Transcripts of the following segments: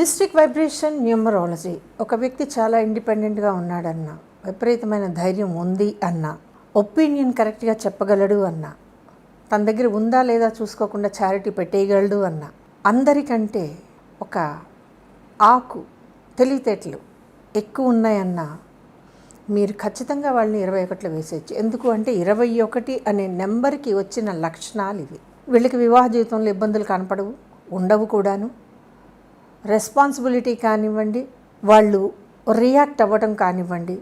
Mystic vibration numerology. ఒక వ్యక్తి చాలా ఇండిపెండెంట్గా ఉన్నాడన్న, విపరీతమైన ధైర్యం ఉంది అన్న, ఒపీనియన్ కరెక్ట్గా చెప్పగలడు అన్న, తన దగ్గర ఉందా లేదా చూసుకోకుండా చారిటీ పెట్టేయగలడు అన్న, అందరికంటే ఒక ఆకు తెలివితేటలు ఎక్కువ ఉన్నాయన్న, మీరు ఖచ్చితంగా వాళ్ళని 21లో వేసేయచ్చు. ఎందుకు అంటే 21 అనే నెంబర్కి వచ్చిన లక్షణాలు ఇవి. వీళ్ళకి వివాహ జీవితంలో ఇబ్బందులు కనపడవు, ఉండవు కూడాను. రెస్పాన్సిబిలిటీ కానివ్వండి, వాళ్ళు రియాక్ట్ అవ్వడం కానివ్వండి,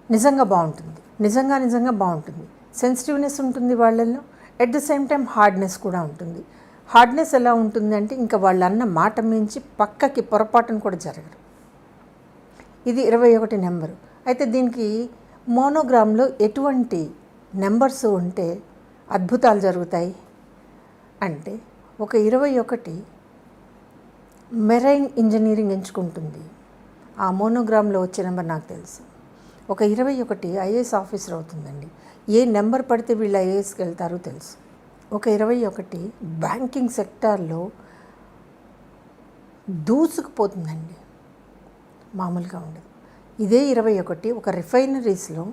నిజంగా బాగుంటుంది. సెన్సిటివ్నెస్ ఉంటుంది వాళ్ళల్లో. At the same time hardness కూడా ఉంటుంది. హార్డ్నెస్ ఎలా ఉంటుంది అంటే ఇంకా వాళ్ళు అన్న మాట మించి పక్కకి పొరపాటును కూడా జరగదు. ఇది 21 నెంబరు. అయితే దీనికి మోనోగ్రామ్లో ఎటువంటి నెంబర్స్ ఉంటే అద్భుతాలు జరుగుతాయి అంటే, ఒక 21 మెరైన్ ఇంజనీరింగ్ ఎంచుకుంటుంది. ఆ మోనోగ్రామ్లో వచ్చే నెంబర్ నాకు తెలుసు. ఒక 21 ఐఏఎస్ ఆఫీసర్ అవుతుందండి. ఏ నెంబర్ పడితే వీళ్ళు ఐఏఎస్కి వెళ్తారో తెలుసు. ఒక 21 బ్యాంకింగ్ సెక్టార్లో దూసుకుపోతుందండి, మామూలుగా ఉండదు. ఇదే 21 ఒక రిఫైనరీస్లో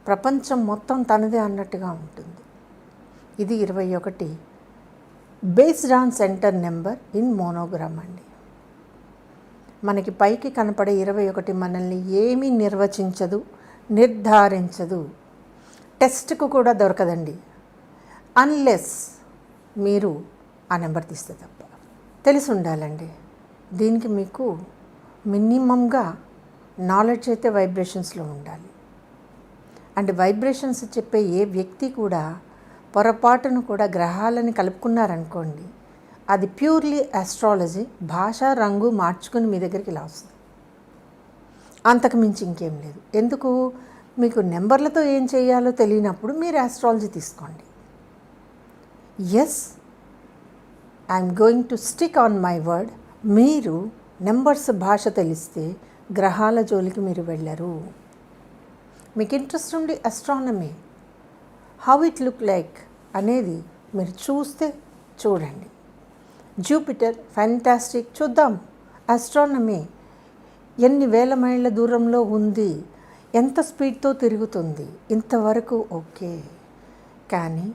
ప్రపంచం మొత్తం తనదే అన్నట్టుగా ఉంటుంది. ఇది 21 based on centre number in monogram అండి. మనకి పైకి కనపడే 21 మనల్ని ఏమీ నిర్వచించదు, నిర్ధారించదు, టెస్ట్కు కూడా దొరకదండి. అన్లెస్ మీరు ఆ నెంబర్ తీస్తే తప్ప. తెలిసి ఉండాలండి. దీనికి మీకు మినిమంగా నాలెడ్జ్ అయితే వైబ్రేషన్స్లో ఉండాలి. అండ్ వైబ్రేషన్స్ చెప్పే ఏ వ్యక్తి కూడా పొరపాటును కూడా గ్రహాలని కలుపుకున్నారనుకోండి, అది ప్యూర్లీ ఆస్ట్రాలజీ, భాష రంగు మార్చుకుని మీ దగ్గరికి ఇలా వస్తుంది. అంతకు మించి ఇంకేం లేదు. ఎందుకు? మీకు నెంబర్లతో ఏం చేయాలో తెలియనప్పుడు మీరు ఆస్ట్రాలజీ తీసుకోండి. Yes, I'm going to stick on my word. మీరు నెంబర్స్ భాష తెలిస్తే గ్రహాల జోలికి మీరు వెళ్ళరు. మీకు ఇంట్రెస్ట్ ఉండి astronomy, how it look like అనేది మీరు చూస్తే చూడండి. జూపిటర్ ఫ్యాంటాస్టిక్, చూద్దాం. ఆస్ట్రానమీ ఎన్ని వేల మైళ్ళ దూరంలో ఉంది, ఎంత స్పీడ్తో తిరుగుతుంది, ఇంతవరకు ఓకే. కానీ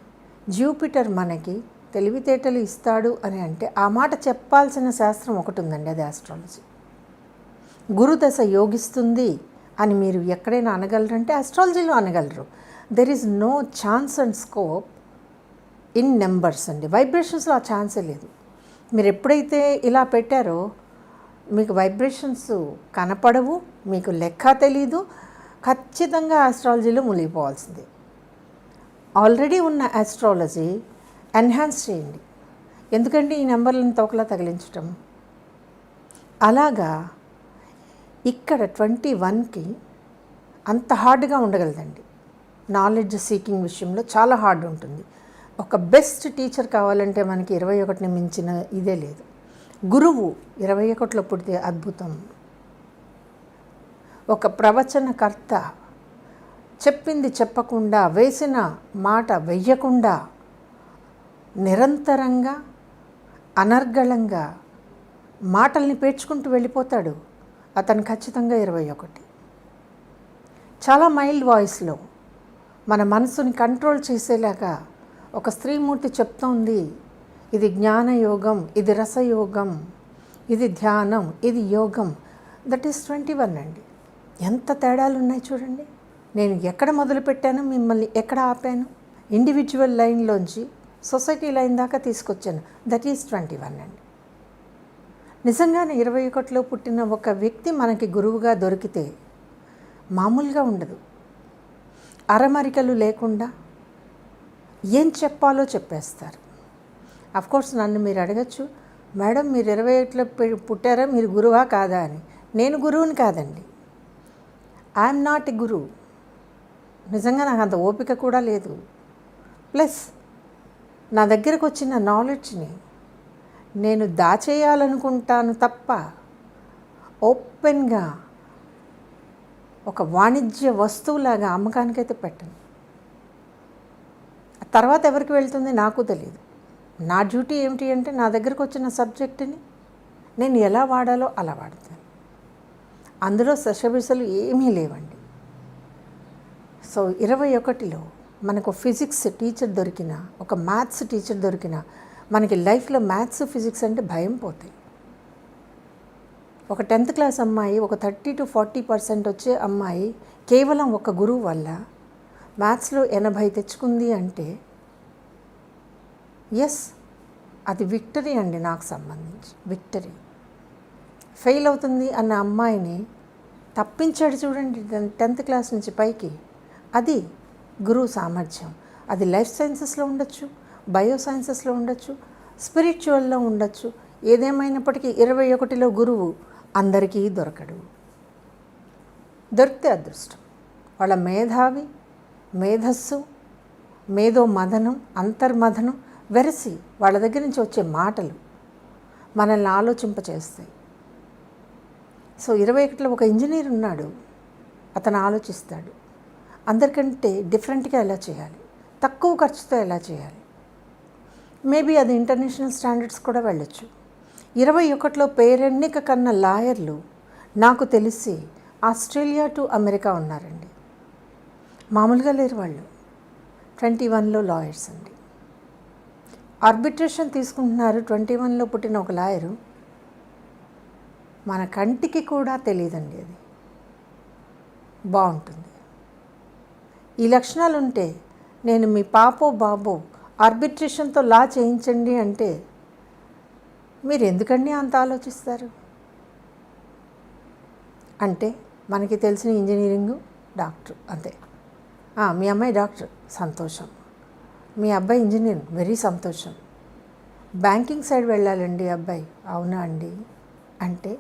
జూపిటర్ మనకి తెలివితేటలు ఇస్తాడు అని అంటే ఆ మాట చెప్పాల్సిన శాస్త్రం ఒకటి ఉందండి, అది ఆస్ట్రాలజీ. గురుదశ యోగిస్తుంది అని మీరు ఎక్కడైనా అనగలరంటే ఆస్ట్రాలజీలో అనగలరు. There is no chance and scope in numbers అండి. వైబ్రేషన్స్లో ఆ ఛాన్సే లేదు. మీరు ఎప్పుడైతే ఇలా పెట్టారో మీకు వైబ్రేషన్స్ కనపడవు, మీకు లెక్క తెలీదు, ఖచ్చితంగా ఆస్ట్రాలజీలో మునిగిపోవాల్సిందే. ఆల్రెడీ ఉన్న ఆస్ట్రాలజీ ఎన్హాన్స్ చేయండి. ఎందుకంటే ఈ నెంబర్లను తోకలా తగిలించటం. అలాగా ఇక్కడ 21కి అంత హార్డ్గా ఉండగలదండి. నాలెడ్జ్ సీకింగ్ విషయంలో చాలా హార్డ్ ఉంటుంది. ఒక బెస్ట్ టీచర్ కావాలంటే మనకి 21ని మించిన ఇదే లేదు. గురువు 21లో పుడితే అద్భుతం. ఒక ప్రవచనకర్త చెప్పింది చెప్పకుండా, వేసిన మాట వెయ్యకుండా, నిరంతరంగా అనర్గళంగా మాటల్ని పేర్చుకుంటూ వెళ్ళిపోతాడు. అతను ఖచ్చితంగా 21. చాలా మైల్డ్ వాయిస్లో మన మనసుని కంట్రోల్ చేసేలాగా ఒక స్త్రీమూర్తి చెప్తోంది. ఇది జ్ఞానయోగం, ఇది రసయోగం, ఇది ధ్యానం, ఇది యోగం. దట్ ఈస్ 21 అండి. ఎంత తేడాలు ఉన్నాయి చూడండి. నేను ఎక్కడ మొదలుపెట్టాను, మిమ్మల్ని ఎక్కడ ఆపాను? ఇండివిజువల్ లైన్లోంచి సొసైటీ లైన్ దాకా తీసుకొచ్చాను. దట్ ఈస్ 21 అండి. నిజంగానే 21లో పుట్టిన ఒక వ్యక్తి మనకి గురువుగా దొరికితే మామూలుగా ఉండదు. అరమరికలు లేకుండా ఏం చెప్పాలో చెప్పేస్తారు. అఫ్కోర్స్ నన్ను మీరు అడగచ్చు, మేడం మీరు 21లో పుట్టారా, మీరు గురువా కాదా అని. నేను గురువుని కాదండి. ఐఎమ్ నాట్ ఎ గురువు. నిజంగా నాకు అంత ఓపిక కూడా లేదు. ప్లస్ నా దగ్గరకు వచ్చిన నాలెడ్జ్ని నేను దాచేయాలనుకుంటాను తప్ప ఓపెన్గా ఒక వాణిజ్య వస్తువులాగా అమ్మకానికైతే పెట్టను. తర్వాత ఎవరికి వెళ్తుంది నాకు తెలియదు. నా డ్యూటీ ఏమిటి అంటే నా దగ్గరకు వచ్చిన సబ్జెక్టుని నేను ఎలా వాడాలో అలా వాడతాను. అందులో శషబిషలు ఏమీ లేవండి. సో 21లో మనకు ఫిజిక్స్ టీచర్ దొరికిన, ఒక మ్యాథ్స్ టీచర్ దొరికిన, మనకి లైఫ్లో మ్యాథ్స్ ఫిజిక్స్ అంటే భయం పోతాయి. ఒక 10th క్లాస్ అమ్మాయి, ఒక 30 to 40% వచ్చే అమ్మాయి కేవలం ఒక గురువు వల్ల మ్యాథ్స్లో 80 తెచ్చుకుంది అంటే ఎస్, అది విక్టరీ అండి. నాకు సంబంధించి విక్టరీ. ఫెయిల్ అవుతుంది అన్న అమ్మాయిని తప్పించాడు చూడండి 10th క్లాస్ నుంచి పైకి. అది గురువు సామర్థ్యం. అది లైఫ్ సైన్సెస్లో ఉండొచ్చు, బయో సైన్సెస్లో ఉండొచ్చు, స్పిరిచువల్లో ఉండొచ్చు. ఏదేమైనప్పటికీ 21లో గురువు అందరికీ దొరకడు. దొరికితే అదృష్టం. వాళ్ళ మేధావి, మేధస్సు, మేధో మదనం, అంతర్మదనం వెరసి వాళ్ళ దగ్గర నుంచి వచ్చే మాటలు మనల్ని ఆలోచింపచేస్తాయి. సో 21లో ఒక ఇంజనీర్ ఉన్నాడు. అతను ఆలోచిస్తాడు, అందరికంటే డిఫరెంట్గా ఎలా చేయాలి, తక్కువ ఖర్చుతో ఎలా చేయాలి. మేబీ అది ఇంటర్నేషనల్ స్టాండర్డ్స్ కూడా వెళ్ళొచ్చు. 21లో పేరెన్నిక కన్న లాయర్లు నాకు తెలిసి ఆస్ట్రేలియా టు అమెరికా ఉన్నారండి. మామూలుగా లేరు వాళ్ళు. 21లో లాయర్స్ అండి. ఆర్బిట్రేషన్ తీసుకుంటున్నారు 21లో పుట్టిన ఒక లాయరు. మన కంటికి కూడా తెలియదండి. అది బాగుంటుంది. ఈ లక్షణాలు ఉంటే నేను మీ పాపో బాబో ఆర్బిట్రేషన్తో లా చేయించండి అంటే మీరు ఎందుకండి అంత ఆలోచిస్తారు? అంటే మనకి తెలిసిన ఇంజనీరింగు, డాక్టర్ అంతే. మీ అమ్మాయి డాక్టర్, సంతోషం. మీ అబ్బాయి ఇంజనీర్, వెరీ సంతోషం. బ్యాంకింగ్ సైడ్ వెళ్ళాలండి అబ్బాయి, అవునా అండి అంటే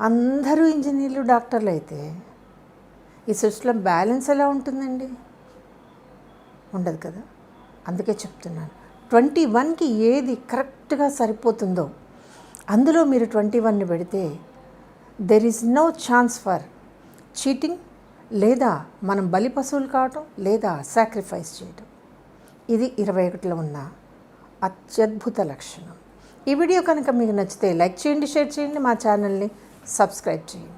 అందరూ ఇంజనీర్లు, డాక్టర్లు అయితే ఈ సృష్టిలో బ్యాలెన్స్ ఎలా ఉంటుందండి? ఉండదు కదా. అందుకే చెప్తున్నాను, 21కి ఏది కరెక్ట్గా సరిపోతుందో అందులో మీరు 21ని పెడితే there is no chance for cheating, లేదా మనం బలి పశువులు కావటం, లేదా సాక్రిఫైస్ చేయటం. ఇది 21లో ఉన్న అత్యద్భుత లక్షణం. ఈ వీడియో కనుక మీకు నచ్చితే లైక్ చేయండి, షేర్ చేయండి, మా ఛానల్ని సబ్స్క్రైబ్ చేయండి.